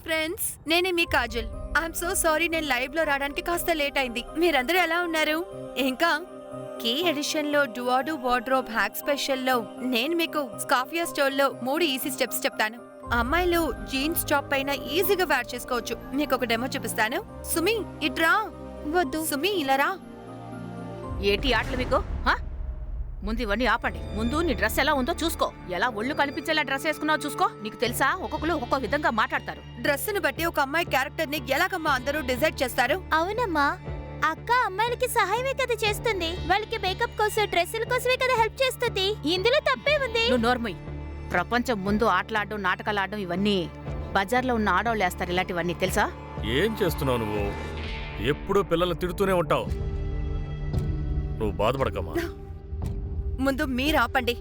Friends, నేనే మీ Kajal. I'm so sorry, నేను live లో రావడానికి కాస్త లేట్ అయింది. మీరందరూ ఎలా ఉన్నారు? ఇంకా కీ ఎడిషన్ లో డువాడు వార్డ్రోబ్ హ్యాక్ స్పెషల్ లో నేను మీకు స్కాఫియా స్టోర్ లో 3 ఈజీ స్టెప్స్ చెప్తాను. అమ్మాయిలు జీన్స్ టాప్ పైన ఈజీగా వేర్ చేసుకోవచ్చు. మీకు ఒక డెమో చూపిస్తాను. సుమి ఇట్రా. వద్దు సుమి, ఇలా రా. ఏటి ఆటలు మీకు? ముందు ఇవన్నీ ఆపండి. ముందు నీ డ్రెస్ ఎలా ఉందో చూసుకో. ఎలా ఒళ్ళు కనిపించేలా డ్రెస్ వేసుకున్నావో చూసుకో. నీకు తెలుసా, ఒక్కొక్కరు ఒక్కొక్క విధంగా మాట్లాడతారు. డ్రెస్ ని బట్టి ఒక అమ్మాయి క్యారెక్టర్ ని ఎలాగమ్మా అందరూ డిసైడ్ చేస్తారు? అవునమ్మా, అక్క అమ్మాయిలకి సహాయమే కదా చేస్తుంది. వాళ్ళకి మేకప్ కోసం, డ్రెస్సుల కోసమే కదా హెల్ప్ చేస్తుంది. ఇందులో తప్పే ఉంది. నువ్వు నోర్మోయ్. ప్రపంచం ముందు ఆటలాడడం, నాటకాలు ఆడడం ఇవన్నీ బజార్లో ఉన్న ఆడవాళ్ళు వేస్తారు. ఇలాంటివన్నీ తెలుసా? ఏం చేస్తున్నావు నువ్వు? ఎప్పుడూ పిల్లల్ని తిడుతూనే ఉంటావు. నువ్వు బాధపడకమ్మా. ముందు మీరు ఆపండి.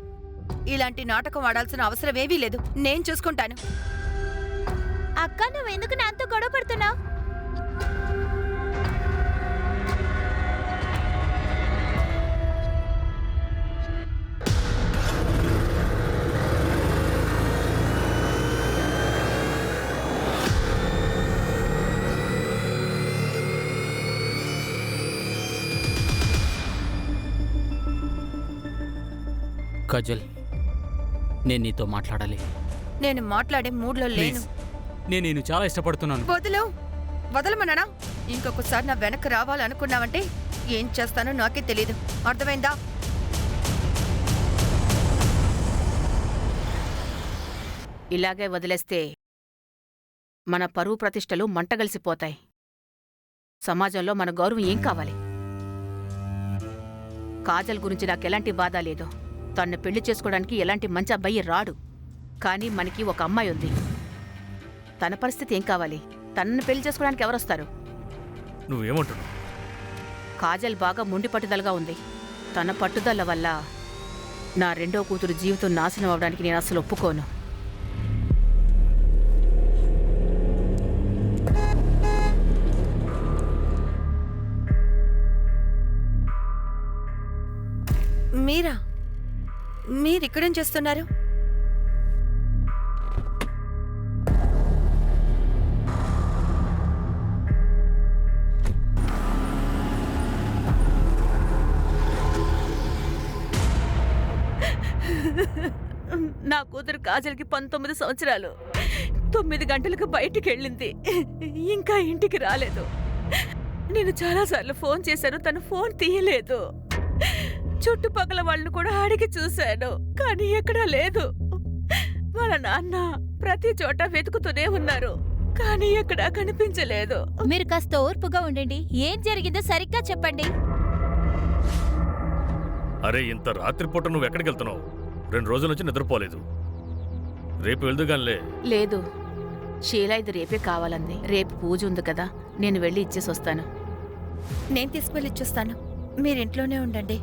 ఇలాంటి నాటకం ఆడాల్సిన అవసరం ఏవీ లేదు. నేను చూసుకుంటాను. అక్క నువ్వెందుకు నాతో గొడవ పడుతున్నావు? కాజల్, నేను నీతో మాట్లాడాలి. నేను మాట్లాడే మూడ్లో లేను. నేను నిన్ను చాలా ఇష్టపడుతున్నాను. వదలమన్నానా? ఇంకొకసారి నా వెనక్కి రావాలనుకున్నావంటే ఏం చేస్తానో నాకే తెలీదు. అర్థమైందా? ఇలాగే వదిలేస్తే మన పరువు ప్రతిష్టలు మంటగలిసిపోతాయి. సమాజంలో మన గౌరవం ఏం కావాలి? కాజల్ గురించి నాకెలాంటి బాధ లేదు. తన్ను పెళ్లి చేసుకోవడానికి ఎలాంటి మంచి అబ్బాయి రాడు. కానీ మనకి ఒక అమ్మాయి ఉంది. తన పరిస్థితి ఏం కావాలి? తనని పెళ్లి చేసుకోవడానికి ఎవరొస్తారు? నువ్వేమంటున్నావు? కాజల్ బాగా మొండి పట్టుదలగా ఉంది. తన పట్టుదల వల్ల నా రెండో కూతురు జీవితం నాశనం అవడానికి నేను అసలు ఒప్పుకోను. మీరిక్కడేం చేస్తున్నారు? నా కూతురు కాజల్కి 19 సంవత్సరాలు. 9 గంటలకు బయటికి వెళ్ళింది. ఇంకా ఇంటికి రాలేదు. నేను చాలాసార్లు ఫోన్ చేశాను, తను ఫోన్ తీయలేదు. చుట్టుపక్కల వాళ్ళని కూడా అడిగి చూశాను, కానీ ఎక్కడా లేదు. వాళ్ళ నాన్న ప్రతి చోట వెతుకుతూనే ఉన్నారు, కానీ ఎక్కడా కనిపించలేదు. మీరు కాస్త ఓర్పుగా ఉండండి. ఏం జరిగిందో సరిగ్గా చెప్పండి. అరే, ఇంత రాత్రిపూట నువ్వు ఎక్కడికి వెళ్తున్నావు? 2 రోజుల నుంచి నిద్రపోలేదు. రేపు వెళ్దుగానిలే. లేదు, షీలా ఇది రేపే కావాలంది. రేపు పూజ ఉంది కదా, నేను వెళ్ళి ఇచ్చేసి వస్తాను. నేను తీసుకువెళ్ళి ఇచ్చేస్తాను. మీరింట్లోనే ఉండండి.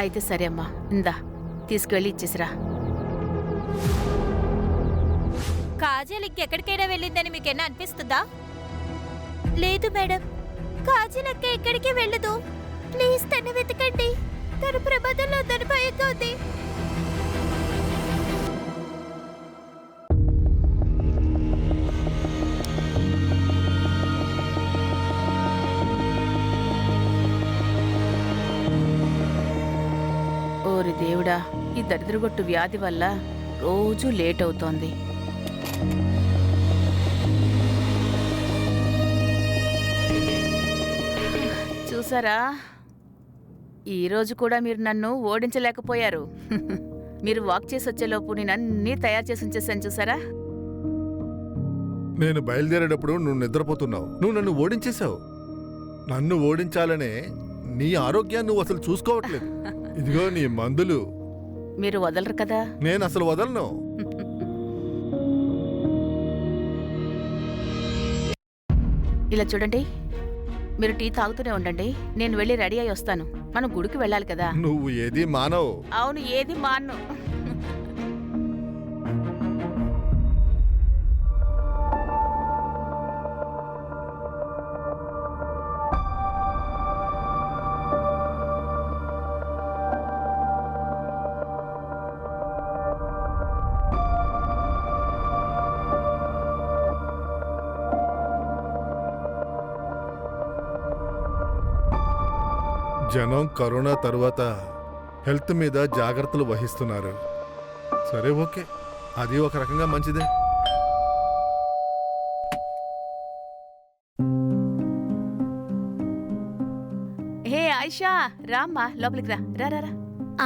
అయితే సరే అమ్మా, ఇందా తీసుకువెళ్ళి ఇచ్చేసిరా. కాజల్ ఇంకెక్కడికైనా వెళ్ళిందని మీకేనా అనిపిస్తుందా? లేదు మేడం, కాజల్ అక్క ఎక్కడికి వెళ్ళదు. ప్లీజ్ తను వెతకండి. తన ప్రమాదంలో తన భయంగా ఉంది. ఓరి దేవుడా, ఈ దరిద్రగొట్టు వ్యాధి వల్ల రోజూ లేట్ అవుతోంది. చూసారా, ఈరోజు కూడా మీరు నన్ను ఓడించలేకపోయారు. మీరు వాక్ చేసి వచ్చేలోపు నేను అన్నీ తయారు చేసి ఉంచేసాను. చూసారా? నేను బయలుదేరేటప్పుడు నువ్వు నిద్రపోతున్నావు. నువ్వు నన్ను ఓడించేశావు. నన్ను ఓడించాలనే నీ ఆరోగ్యాన్ని నువ్వు అసలు చూసుకోవట్లేదు. ఇదిగో నీ మందులు. మీరు వదలరు కదా? నేను అసలు వదలను. ఇలా చూడండి, మీరు టీ తాగుతూనే ఉండండి. నేను వెళ్ళి రెడీ అయి వస్తాను. మనం గుడికి వెళ్ళాలి కదా. నువ్వు ఏది మానవు. అవును, ఏది మాన్ను. జనం కరోనా తరువాత హెల్త్ మీద జాగ్రత్తలు వహిస్తున్నారు. సరే ఓకే, అది ఒక రకంగా మంచిదే. హే ఆయిషా, రామ్మా లోపలికి రా. రా రా రా.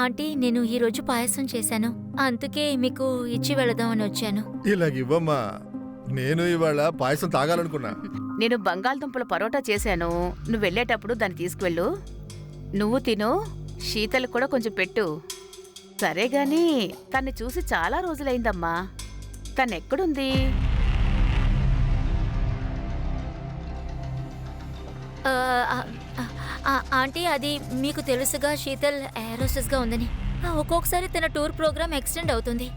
ఆంటీ, నేను ఈరోజు పాయసం చేశాను, అందుకే మీకు ఇచ్చి వెళదామని వచ్చాను. ఇలాగివ్వమ్మా, నేను ఇవాళ పాయసం తాగాలనుకున్నా. నేను బంగాళదుంపల పరోటా చేశాను, నువ్వు వెళ్ళేటప్పుడు దాన్ని తీసుకువెళ్ళు. నువ్వు తిను, శీతలు కూడా కొంచెం పెట్టు. సరే గాని తన్ని చూసి చాలా రోజులైందమ్మా. తనెక్కడుంది? ఆ, ఆ, ఆ, ఆంటీ, అది మీకు తెలుసుగా, శీతల్ ఏరోసిస్గా ఉందని. ఒక్కొక్కసారి తన టూర్ ప్రోగ్రామ్ ఎక్స్టెండ్ అవుతుంది.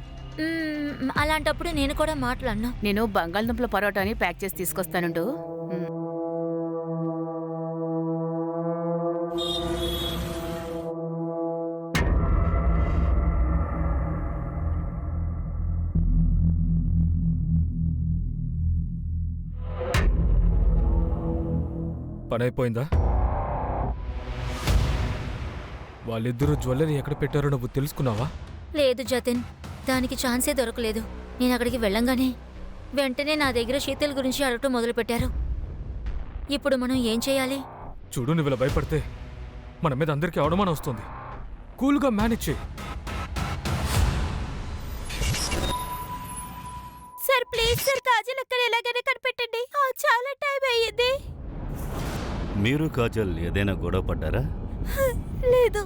అలాంటప్పుడు నేను కూడా మాట్లాడను. నేను బంగాళదుంపల పరోటాని ప్యాక్ చేసి తీసుకొస్తానుండు. పని అయిపోయిందా? వాళ్ళిద్దరూ జ్యువెలరీ ఎక్కడ పెట్టారో నువ్వు తెలుసుకున్నావా? లేదు జతిన్, దానికి ఛాన్సే దొరకలేదు. నేను అక్కడికి వెళ్ళంగానే వెంటనే నా దగ్గర శీతల్ గురించి అడగటం మొదలుపెట్టారు. ఇప్పుడు మనం ఏం చేయాలి? చూడు, నువ్వు ఇలా భయపడితే మన మీద అందరికీ అవమానం వస్తుంది. కూల్గా మేనేజ్ చేయి. సార్ ప్లీజ్ సార్, కాజల్ అక్కడ ఎలాగైనా కనిపెట్టండి. చాలా టైం అయ్యింది. మీరు కాజల్ ఏదైనా గొడవ పడ్డారా? లేదు.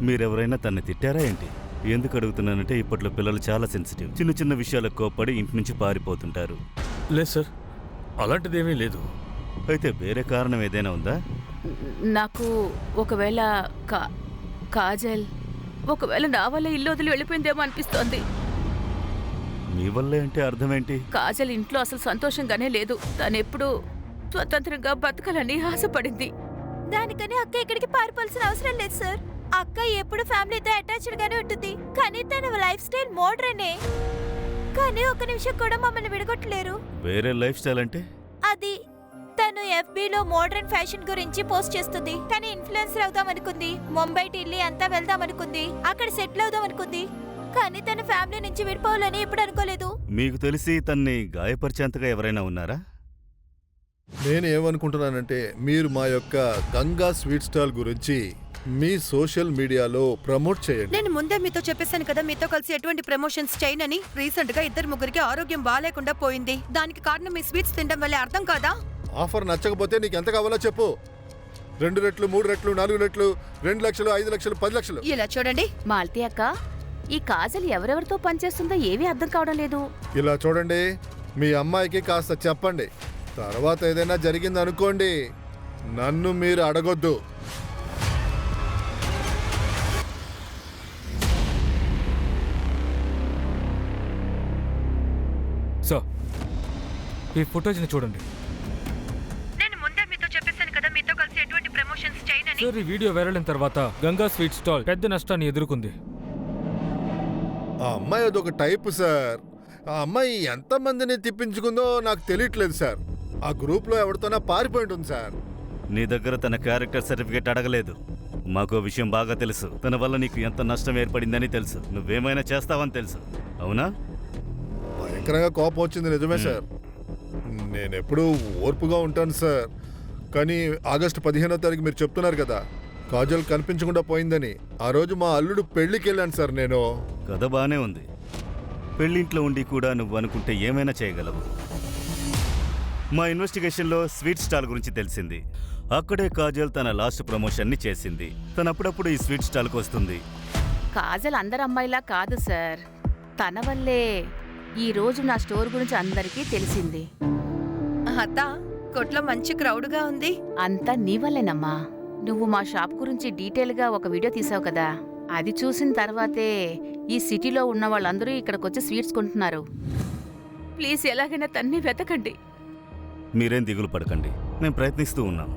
మీరెవరైనా తన్ని తిట్టారా ఏంటి? ఎందుకు అడుగుతున్నానంటే ఇప్పట్లో పిల్లలు చాలా సెన్సిటివ్. చిన్న చిన్న విషయాలకు కోప్పడి ఇంటి నుంచి పారిపోతుంటారు. లేదు సార్, అలాంటిదేమీ లేదు. అయితే వేరే కారణం ఏదైనా ఉందా? నాకు ఒకవేళ కాజల్ ఒకవేళ నా వల్ల ఇల్లు వదిలి వెళ్ళిపోయిందేమో అనిపిస్తోంది. మీ వల్లే అంటే అర్థమేంటి? కాజల్ ఇంట్లో అసలు సంతోషంగానే లేదు. తనెప్పుడు స్వతంత్రంగా బతకాలని ఆశపడింది. దానికని అక్క ఇక్కడికి పారిపోవాల్సిన అవసరం లేదు సార్. అక్క ఎప్పుడు ఫ్యామిలీతో అటాచ్డ్ గానే ఉంటుంది, కానీ తన లైఫ్ స్టైల్ మోడ్రనే. కానీ ఒక నిమిషం కూడా మమ్మల్ని విడగొట్టలేరు. వేరే లైఫ్ స్టైల్ అంటే? అది తను FB లో మోడర్న్ ఫ్యాషన్ గురించి పోస్ట్ చేస్తుంది. కానీ ఇన్ఫ్లుయెన్సర్ అవుదాం అనుకుంది, ముంబై ఢిల్లీ అంతా వెళ్దాం అనుకుంది, అక్కడ సెటిల్ అవుదాం అనుకుంది. కానీ తన ఫ్యామిలీ నుంచి విడిపోవాలని ఎప్పుడు అనుకోలేదు. మీకు తెలిసి తన్ని గాయపరిచేంతగా ఎవరైనా ఉన్నారా? నేను ఏమనుకుంటున్నానంటే, మీరు మా యొక్క గంగా స్వీట్ స్టాల్ గురించి మీ సోషల్ మీడియాలో ప్రమోట్ చేయండి. నేను ముందే మీతో చెప్పేశాను కదా, మీతో కలిసి ఎటువంటి ప్రమోషన్స్ చేయనని. రీసెంట్ గా 2-3 ఆరోగ్యం బాగాలేకుండా పోయింది. దానికి కారణం మీ స్వీట్స్ తినడం వల్లే, అర్థం కాదా? ఆఫర్ నచ్చకపోతే నీకు ఎంత కావాలో చెప్పు. 2 రెట్లు, 3 రెట్లు, 4 రెట్లు, 2 లక్షలు, 5 లక్షలు, 10 లక్షలు. ఇలా చూడండి మాల్తి అక్క, ఈ కాజల్ ఎవరెవరితో పనిచేస్తుందో ఏమీ అర్థం కావడం లేదు. ఇలా చూడండి, మీ అమ్మాయికి కాస్త చెప్పండి. తర్వాత ఏదైనా జరిగిందనుకోండి, నన్ను మీరు అడగొద్దు. సార్, ఈ ఫుటేజ్ని చూడండి. నేను ముందే మీతో చెప్పేశాను కదా, మీతో కలిసి ఎటువంటి ప్రమోషన్స్ చేయనని. సార్, ఈ వీడియో వైరల్ అయిన తర్వాత గంగా స్వీట్ స్టాల్ పెద్ద నష్టాన్ని ఎదుర్కొంది. ఆ అమ్మాయి అదొక టైపు సార్. ఆ అమ్మాయి ఎంతమందిని తిప్పించుకుందో నాకు తెలియట్లేదు సార్. ఆ గ్రూప్లో ఎవరితోనా పారిపోయి ఉంటుంది సార్. నీ దగ్గర తన క్యారెక్టర్ సర్టిఫికేట్ అడగలేదు. మాకో విషయం బాగా తెలుసు. తన వల్ల నీకు ఎంత నష్టం ఏర్పడిందని తెలుసు. నువ్వేమైనా చేస్తావని తెలుసు, అవునా? భయంకరంగా కోపం వచ్చింది, నిజమే సార్. నేనెప్పుడూ ఓర్పుగా ఉంటాను సార్. కానీ ఆగస్టు 15వ తారీఖు మీరు చెప్తున్నారు కదా, కాజల్ కనిపించకుండా పోయిందని. ఆ రోజు మా అల్లుడు పెళ్లికి వెళ్ళాను సార్ నేను. కథ బానే ఉంది. పెళ్ళింట్లో ఉండి కూడా నువ్వు అనుకుంటే ఏమైనా చేయగలవు. మా ఇన్వెస్టిగేషన్లో స్వీట్ స్టాల్ గురించి తెలిసింది. అక్కడే కాజల్ తన లాస్ట్ ప్రమోషన్ని చేసింది. తనప్పుడప్పుడు ఈ స్వీట్ స్టాల్కి వస్తుంది. కాజల్ అందరు అమ్మాయిలా కాదు సార్. తన వల్లే ఈ రోజు నా స్టోర్ గురించి అందరికీ తెలిసింది. అత్త, కొట్లో మంచి క్రౌడ్గా ఉంది. అంతా నీ వల్లేనమ్మా. నువ్వు మా షాప్ గురించి డీటెయిల్గా ఒక వీడియో తీసావు కదా, అది చూసిన తర్వాతే ఈ సిటీలో ఉన్న వాళ్ళందరూ ఇక్కడికొచ్చి స్వీట్స్ కొంటున్నారు. ప్లీజ్ ఎలాగైనా తన్ని వెతకండి. మీరేం దిగులు పడకండి, మేము ప్రయత్నిస్తూ ఉన్నాం.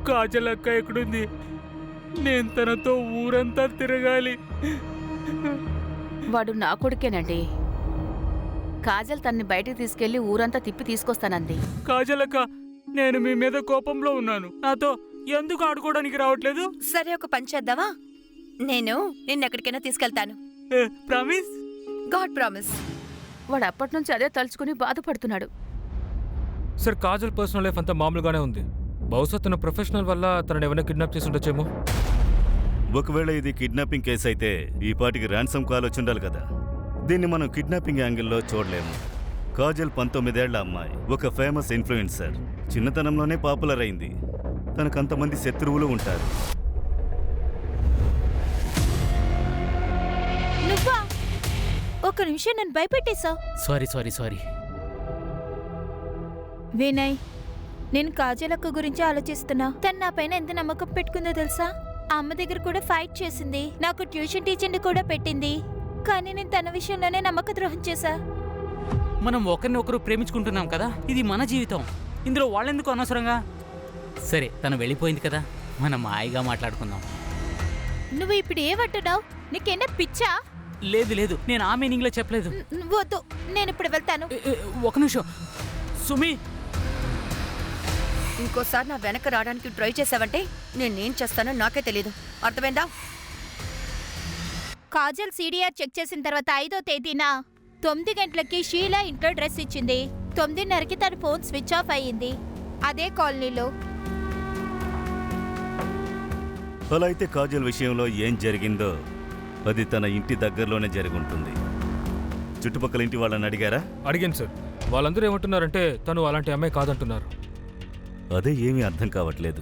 కాజల్ అక్క ఎక్కడుంది? నేను తనతో ఊరంతా తిరగాలి. వాడు నా కొడుకేనండి. కాజల్ తన్ని బయటికి తీసుకెళ్లి ఊరంతా తిప్పి తీసుకొస్తానంది. కాజల్ అక్క, నేను మీ మీద కోపంలో ఉన్నాను. నాతో ఎందుకు ఆడుకోవడానికి రావట్లేదు? సరే ఒక పని చేద్దామా? నేను నిన్నెక్కడికైనా తీసుకెళ్తాను. ప్రామిస్? God promise. వాడు అప్పటి నుంచి అదే తలుచుకుని బాధపడుతున్నాడు. సార్ కాజల్ పర్సనల్ లైఫ్ అంతా మామూలుగానే ఉంది. బహుశా తన ప్రొఫెషనల్ వల్ల తనని ఏమైనా కిడ్నాప్ చేసి ఉండొచ్చేమో. ఒకవేళ ఇది కిడ్నాపింగ్ కేసు అయితే ఈ పాటికి ర్యాన్సమ్ కాల్ వచ్చి ఉండాలి కదా. దీన్ని మనం కిడ్నాపింగ్ యాంగిల్లో చూడలేము. కాజల్ 19 ఏళ్ల అమ్మాయి, ఒక ఫేమస్ ఇన్ఫ్లుయెన్సర్. చిన్నతనంలోనే పాపులర్ అయింది. తనకంతమంది శత్రువులు ఉంటారు. నువ్వా? ఒక నిమిషం నన్ను భయపెట్టేశావు. సారీ. వినయ్, నేను కాజల్ అక్క గురించి ఆలోచిస్తున్నా. తను నా పైన ఎంత నమ్మకం పెట్టుకుందో తెలుసా? అమ్మ దగ్గర కూడా ఫైట్ చేసింది, నాకు ట్యూషన్ టీచర్ని కూడా పెట్టింది. కానీ నేను తన విషయంలోనే నమ్మక ద్రోహం చేశా. మనం ఒకరిని ఒకరు ప్రేమించుకుంటున్నాం కదా, ఇది మన జీవితం. ఇందులో వాళ్ళెందుకు అనవసరంగా? సరే, తను వెళ్ళిపోయింది కదా, మనం హాయిగా మాట్లాడుకుందాం. నువ్వు ఇప్పుడు ఏమంటున్నావు? నీకేనా పిచ్చా? లేదు, నేను ఆ మీనింగ్లో చెప్పలేదు. వద్దు, నేను ఇప్పుడు వెళ్తాను. ఒక నిమిషం సుమి. ఇంకోసారి నా వెనక రావడానికి ట్రై చేసావంటే నేనేం చేస్తానో నాకే తెలీదు. అర్థమైందా? కాజల్ సిడిఆర్ చెక్ చేసిన తర్వాత 5వ తేదీన 9 గంటలకి షీలా ఇంట్లో డ్రెస్ ఇచ్చింది. 9:30కి తన ఫోన్ స్విచ్ ఆఫ్ అయ్యింది, అదే కాలనీలో. అలా అయితే కాజల్ విషయంలో ఏం జరిగిందో అది తన ఇంటి దగ్గరలోనే జరుగుంటుంది. చుట్టుపక్కల ఇంటి వాళ్ళని అడిగారా? అడిగాను సార్. వాళ్ళందరూ ఏమంటున్నారంటే తను అలాంటి అమ్మాయి కాదంటున్నారు. అదే ఏమీ అర్థం కావట్లేదు.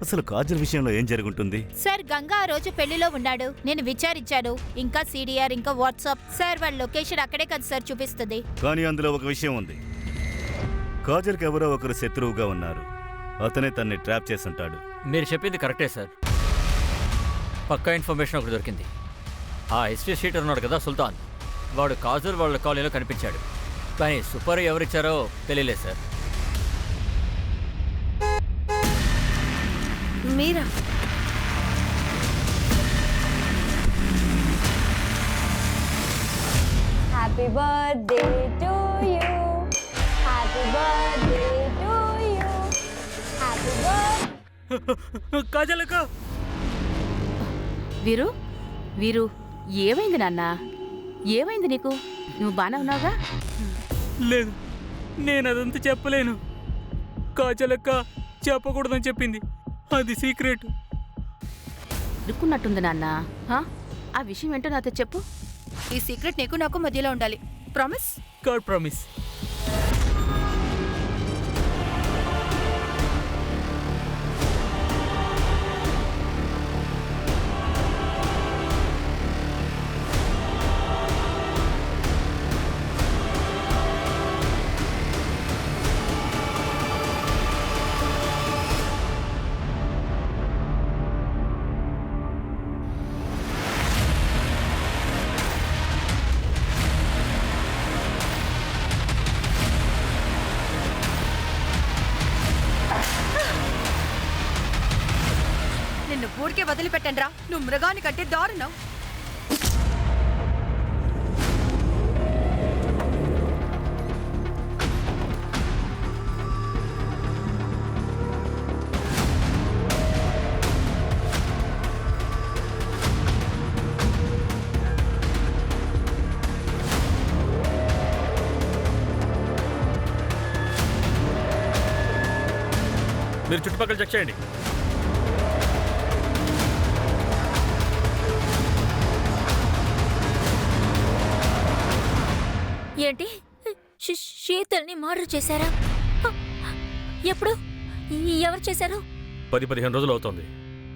అసలు కాజల్ విషయంలో ఏం జరుగుంటుంది? సార్, గంగా ఆ రోజు పెళ్లిలో ఉన్నాడు. నేను విచారించాను. ఇంకా సిడిఆర్, ఇంకా వాట్సాప్. సార్, వాళ్ళ లొకేషన్ అక్కడే కదా సార్ చూపిస్తుంది. కానీ అందులో ఒక విషయం ఉంది. కాజల్కి ఎవరో ఒకరు శత్రువుగా ఉన్నారు. అతనే తన్ని ట్రాప్ చేసుంటాడు. మీరు చెప్పింది కరెక్టే సార్. పక్కా ఇన్ఫర్మేషన్ ఒకటి దొరికింది. ఆ హిస్టరీ షీటర్ ఉన్నాడు కదా సుల్తాన్, వాడు కాజల్ వాళ్ళ కాలనీలో కనిపించాడు. కానీ సూపర్ ఎవరిచ్చారో తెలియలేదు sir. Meera? Happy birthday to you. Happy birthday to you. Happy birthday. కాజలక్క. వీరు ఏమైంది నాన్న? ఏమైంది నీకు? నువ్వు బాగా ఉన్నావుగా? లేదు, నేను అదంతా చెప్పలేను. కాజలక్క చెప్పకూడదని చెప్పింది, అది సీక్రెట్. ఇరుక్కున్నట్టుంది నాన్న. ఆ విషయం ఏంటో నాతో చెప్పు. ఈ సీక్రెట్ నీకు నాకు మధ్యలో ఉండాలి. ప్రామిస్? God promise. నిన్ను ఊరికే వదిలిపెట్టండి రా. నువ్వు మృగాని కంటే దారుణం. మీరు చుట్టుపక్కల చెక్ చేయండి. ఏంటి? శీతల్ని మర్డర్ చేశారా? ఎప్పుడు? ఎవరు చేశారు? 10-15 రోజులు అవుతోంది.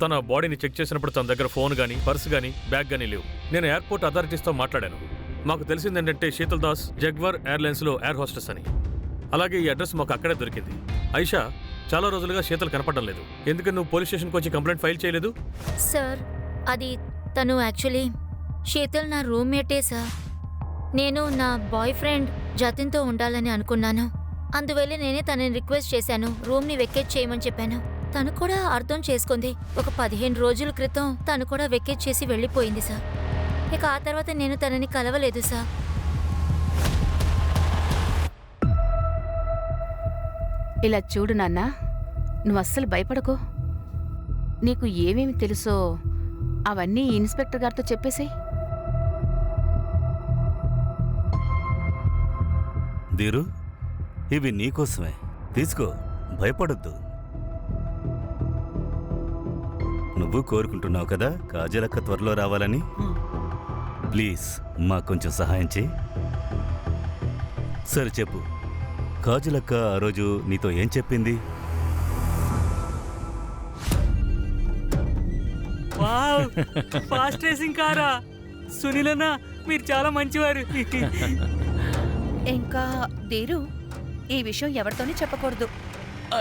తన బాడీని చెక్ చేసినప్పుడు తన దగ్గర ఫోన్ గానీ, పర్స్ గానీ, బ్యాగ్ గానీ లేవు. నేను ఎయిర్పోర్ట్ అథారిటీస్తో మాట్లాడాను. మాకు తెలిసింది ఏంటంటే Sheetal Das Jaguar ఎయిర్లైన్స్లో air hostess అని. అలాగే ఈ అడ్రస్ మాకు అక్కడే దొరికింది. ఐషా, చాలా రోజులుగా శీతల్ కనపడడం లేదు. ఎందుకని నువ్వు పోలీస్ స్టేషన్కి వచ్చి కంప్లైంట్ ఫైల్ చేయలేదు? సార్, అది తను యాక్చువల్లీ శీతల్ నా రూమ్మేటే సార్. నేను నా బాయ్ ఫ్రెండ్ జతిన్తో ఉండాలని అనుకున్నాను. అందువల్ల నేనే తనని రిక్వెస్ట్ చేశాను, రూమ్ని వెకేట్ చేయమని చెప్పాను. తను కూడా అర్థం చేసుకుంది. ఒక 15 రోజుల క్రితం తను కూడా వెకేట్ చేసి వెళ్ళిపోయింది సార్. ఇక ఆ తర్వాత నేను తనని కలవలేదు సార్. ఇలా చూడు నాన్న, నువ్వు అస్సలు భయపడకు. నీకు ఏమేమి తెలుసో అవన్నీ ఇన్స్పెక్టర్ గారితో చెప్పేసేయ్. దీరు, ఇవి నీకోసమే. తీసుకో, భయపడొద్దు. నువ్వు కోరుకుంటున్నావు కదా కాజలక్క త్వరలో రావాలని. ప్లీజ్ మాకు కొంచెం సహాయం చేయి. సరే చెప్పు, కాజలక్క ఆ రోజు నీతో ఏం చెప్పింది? వావ్, ఫాస్ట్ రేసింగ్ కారా! సునీల్ అన్న, మీరు చాలా మంచివారు. ఇంకా దీరు, ఈ విషయం ఎవరితోనే చెప్పకూడదు.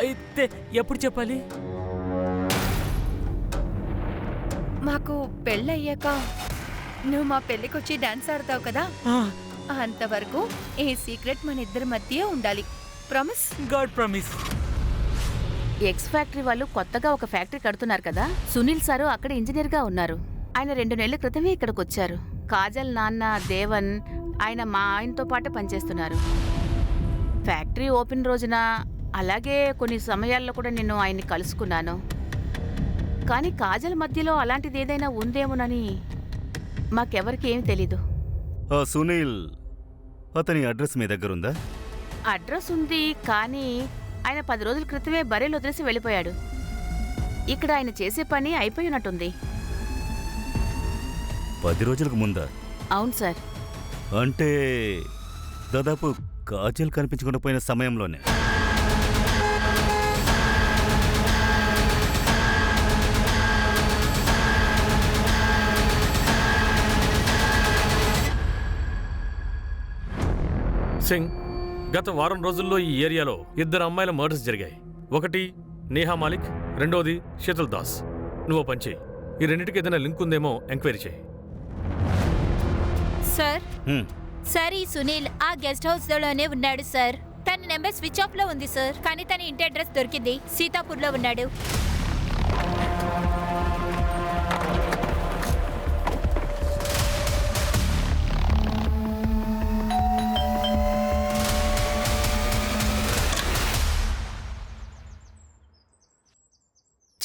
అయితే ఎప్పుడు చెప్పాలి? మాకు పెళ్ళయ్యాక నువ్వు మా పెళ్ళికొచ్చి డాన్స్ ఆడతావు కదా, అంతవరకు ఈ సీక్రెట్ మన ఇద్దరి మధ్య ఉండాలి. Promise? God promise. X factory వాళ్ళు కొత్తగా ఒక ఫ్యాక్టరీ కడుతున్నారు కదా. సునీల్ సారు అక్కడ ఇంజనీర్గా ఉన్నారు. ఆయన 2 నెలల క్రితమే ఇక్కడికి వచ్చారు. కాజల్ నాన్న దేవన్ ఆయన మా ఆయనతో పాటే పనిచేస్తున్నారు. ఫ్యాక్టరీ ఓపెన్ రోజున అలాగే కొన్ని సమయాల్లో కూడా నేను ఆయన్ని కలుసుకున్నాను. కానీ కాజల్ మధ్యలో అలాంటిది ఏదైనా ఉందేమోనని మాకెవరికి ఏమీ తెలీదు. ఆ సునీల్, అతని అడ్రస్ మీ దగ్గర ఉందా? అడ్రస్ ఉంది, కానీ ఆయన 10 రోజుల క్రితమే బరేలు వదిలేసి వెళ్ళిపోయాడు. ఇక్కడ ఆయన చేసే పని అయిపోయినట్టుంది. 10 రోజులకు ముందా? అవును సార్. అంటే దాదాపు కాజల్ కనిపించకుండా పోయిన సమయంలోనే. సింగ్, గత వారం రోజుల్లో ఈ ఏరియాలో 2 అమ్మాయిల మర్డర్స్ జరిగాయి. ఒకటి నేహా మాలిక్, రెండోది శీతల్ దాస్. నువ్వు పని చేయి, ఈ రెండింటికి ఏదైనా లింక్ ఉందేమో ఎంక్వైరీ చేయి. సార్, సార్, ఈ సునీల్ ఆ గెస్ట్ హౌస్ లోనే ఉన్నాడు సార్. తన నెంబర్ స్విచ్ ఆఫ్ లో ఉంది సార్, కానీ తన ఇంటి అడ్రస్ దొరికింది. సీతాపూర్ లో ఉన్నాడు.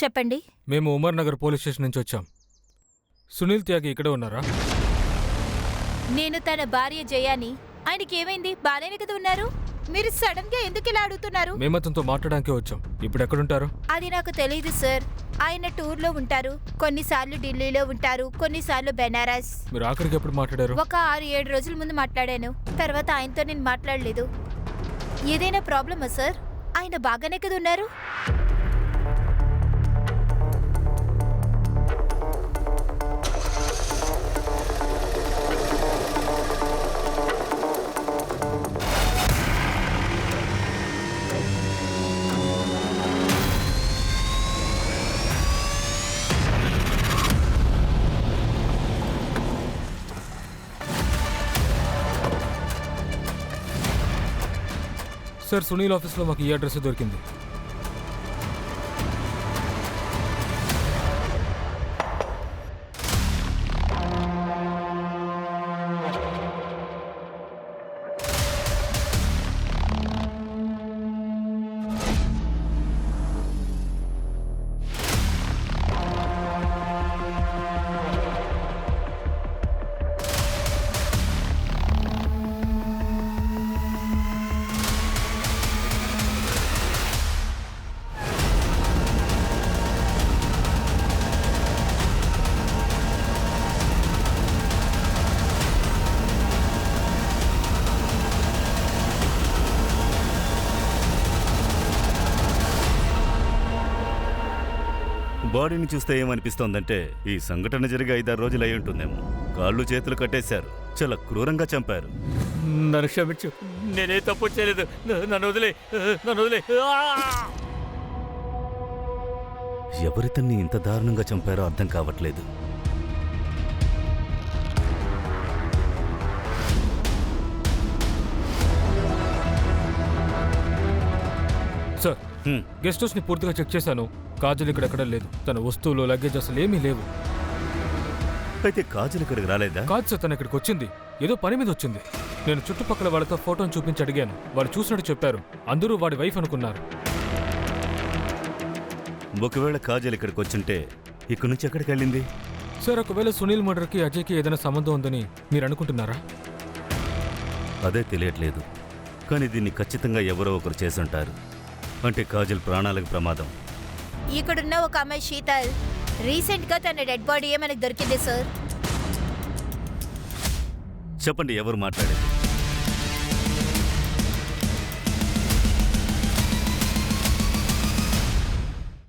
చెప్పండి. మేము ఉమర్ నగర్ పోలీస్ స్టేషన్ నుంచి వచ్చాం. సునీల్ త్యాగి ఇక్కడే ఉన్నారా? నేను తన భార్య జయాని. ఆయనకి ఏమైంది? బాగానే కదా ఉన్నారు. మీరు సడన్ గా ఎందుకు ఇలా అడుగుతున్నారు? మేము అతనితో మాట్లాడడానికే వచ్చాం. ఇప్పుడు ఎక్కడుంటారు? అది నాకు తెలియదు సార్. ఆయన టూర్ లో ఉంటారు. కొన్నిసార్లు ఢిల్లీలో ఉంటారు, కొన్నిసార్లు బెనారస్. మీరు ఆఖరికి ఎప్పుడు మాట్లాడారు? ఒక 6-7 రోజుల ముందు మాట్లాడాను. తర్వాత ఆయనతో నేను మాట్లాడలేదు. ఏదైనా ప్రాబ్లమా సార్? ఆయన బాగానే కదా ఉన్నారు. సార్, సునీల్ ఆఫీస్లో మాకు ఈ అడ్రస్ దొరికింది. బాడీని చూస్తే ఏమనిపిస్తోందంటే ఈ సంఘటన జరిగి 5-6 రోజులు అయి ఉంటుందేమో. కాళ్ళు చేతులు కట్టేశారు, చాలా క్రూరంగా చంపారు. నన్ను క్షమించు, నేనే తప్పు చేయలేదు. నన్ను వదిలే, నన్ను వదిలే. ఎవరితన్ని ఇంత దారుణంగా చంపారో అర్థం కావట్లేదు. సార్, గెస్ట్ హౌస్ ని పూర్తిగా చెక్ చేశాను. కాజల్ ఇక్కడెక్కడ లేదు. తన వస్తువులు, లగేజ్ అసలు ఏమీ లేవు. అయితే కాజల్ ఇక్కడికి రాలేదా? కాదు సార్, తను ఇక్కడికి వచ్చింది. ఏదో పని మీద వచ్చింది. నేను చుట్టుపక్కల వాళ్ళతో ఫోటోను చూపించి అడిగాను. వాళ్ళు చూసినట్టు చెప్పారు. అందరూ వాడి వైఫ్ అనుకున్నారు. ఒకవేళ కాజల్ ఇక్కడికి వచ్చుంటే ఇక్కడి నుంచి ఎక్కడికి వెళ్ళింది? సార్ ఒకవేళ సునీల్ మర్డర్కి అజయ్కి ఏదైనా సంబంధం ఉందని మీరు అనుకుంటున్నారా? అదే తెలియట్లేదు, కానీ దీన్ని ఖచ్చితంగా ఎవరో ఒకరు చేసుంటారు. అంటే కాజల్ ప్రాణాలకు ప్రమాదం. ఇక్కడున్న ఒక అమ్మాయి శీతల్ రీసెంట్ గా తన డెడ్ బాడీయే మనకు దొరికింది సార్. చెప్పండి, ఎవరు మాట్లాడేది?